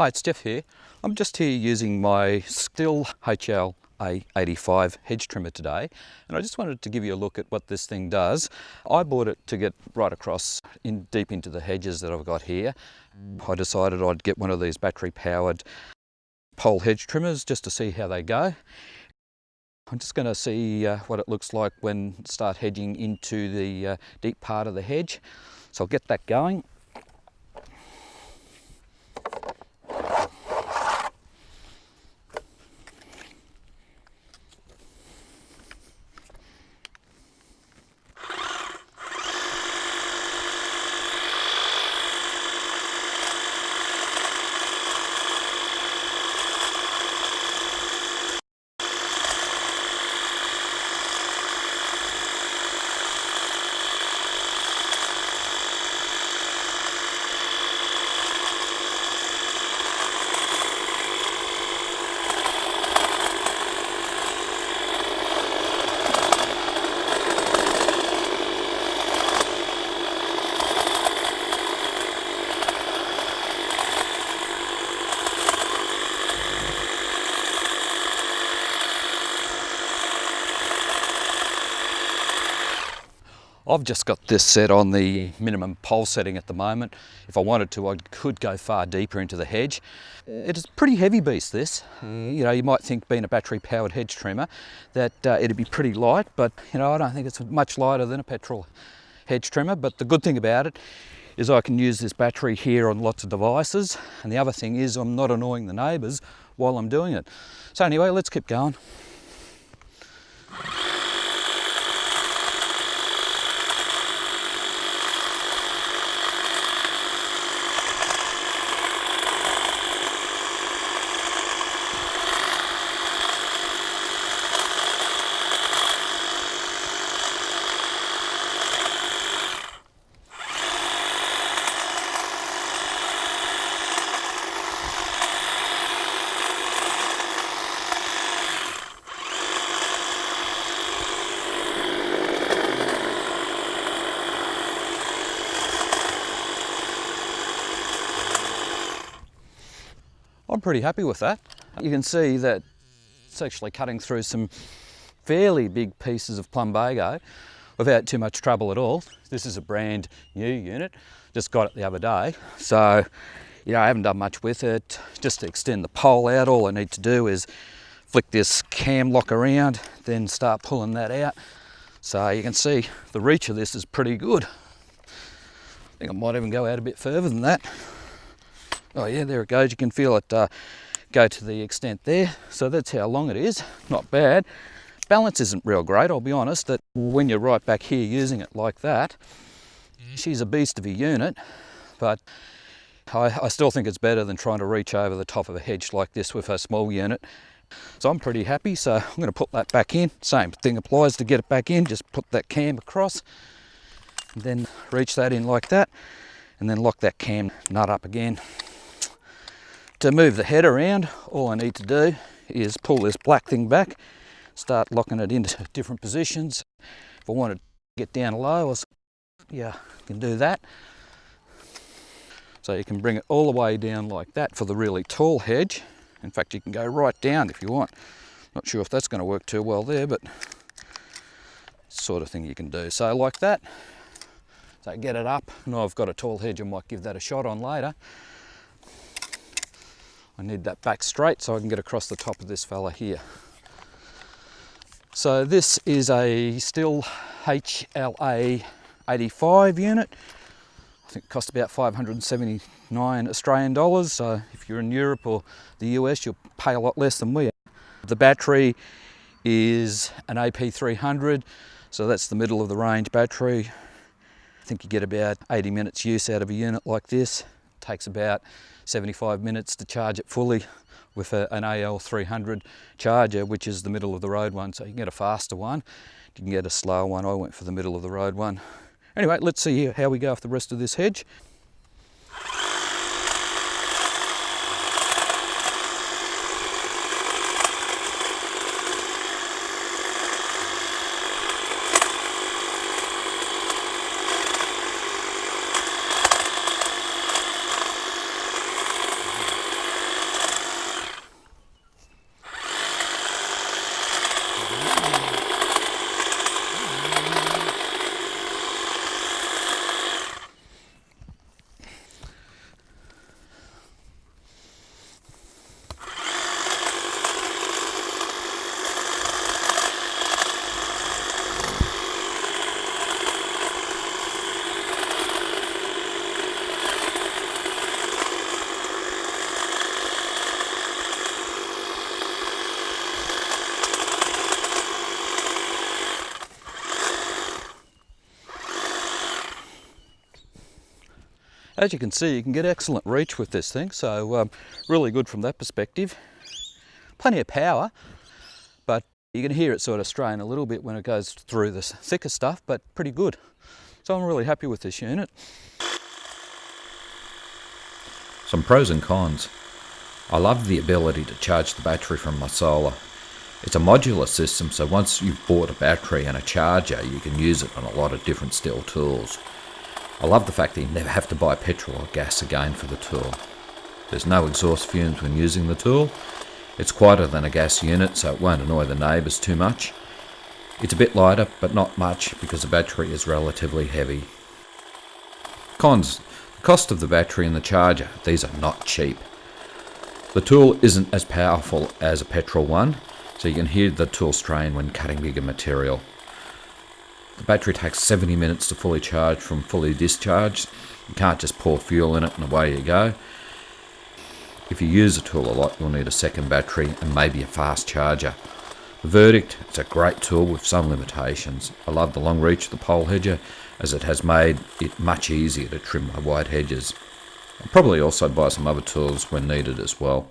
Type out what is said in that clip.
Hi, it's Jeff here. I'm just here using my Stihl HLA 85 hedge trimmer today, and I just wanted to give you a look at what this thing does. I bought it to get right across deep into the hedges that I've got here. I decided I'd get one of these battery powered pole hedge trimmers just to see how they go. I'm just going to see what it looks like when start hedging into the deep part of the hedge. So I'll get that going. I've just got this set on the minimum pole setting at the moment. If I wanted to, I could go far deeper into the hedge. It is a pretty heavy beast, this. You know, you might think being a battery powered hedge trimmer that it'd be pretty light, but you know, I don't think it's much lighter than a petrol hedge trimmer. But the good thing about it is I can use this battery here on lots of devices. And the other thing is I'm not annoying the neighbours while I'm doing it. So anyway, let's keep going. I'm pretty happy with that. You can see that it's actually cutting through some fairly big pieces of plumbago without too much trouble at all. This is a brand new unit, just got it the other day. So, you know, I haven't done much with it. Just to extend the pole out, all I need to do is flick this cam lock around, then start pulling that out. So you can see the reach of this is pretty good. I think I might even go out a bit further than that. Oh yeah, there it goes. You can feel it go to the extent there. So that's how long it is. Not bad. Balance isn't real great, I'll be honest, that when you're right back here using it like that. She's a beast of a unit, but I still think it's better than trying to reach over the top of a hedge like this with a small unit. So I'm pretty happy, so I'm going to put that back in. Same thing applies to get it back in. Just put that cam across, and then reach that in like that, and then lock that cam nut up again. To move the head around, all I need to do is pull this black thing back, start locking it into different positions. If I want to get down low, yeah, you can do that. So you can bring it all the way down like that for the really tall hedge. In fact, you can go right down if you want. Not sure if that's going to work too well there, but sort of thing you can do. So like that. So get it up. I know I've got a tall hedge, I might give that a shot on later. I need that back straight so I can get across the top of this fella here. So this is a Stihl HLA 85 unit. I think it cost about 579 Australian dollars. So if you're in Europe or the US, you'll pay a lot less than we are. The battery is an AP300, so that's the middle of the range battery. I think you get about 80 minutes use out of a unit like this. It takes about 75 minutes to charge it fully with an AL300 charger, which is the middle of the road one. So you can get a faster one, you can get a slower one. I went for the middle of the road one. Anyway, let's see how we go off the rest of this hedge. As you can see, you can get excellent reach with this thing, so really good from that perspective. Plenty of power, but you can hear it sort of strain a little bit when it goes through the thicker stuff, but pretty good. So I'm really happy with this unit. Some pros and cons. I love the ability to charge the battery from my solar. It's a modular system, so once you've bought a battery and a charger, you can use it on a lot of different Stihl tools. I love the fact that you never have to buy petrol or gas again for the tool. There's no exhaust fumes when using the tool. It's quieter than a gas unit, so it won't annoy the neighbours too much. It's a bit lighter, but not much because the battery is relatively heavy. Cons. The cost of the battery and the charger. These are not cheap. The tool isn't as powerful as a petrol one, so you can hear the tool strain when cutting bigger material. The battery takes 70 minutes to fully charge from fully discharged. You can't just pour fuel in it and away you go. If you use the tool a lot, you'll need a second battery and maybe a fast charger. The verdict, it's a great tool with some limitations. I love the long reach of the pole hedger, as it has made it much easier to trim my wide hedges. I'll probably also buy some other tools when needed as well.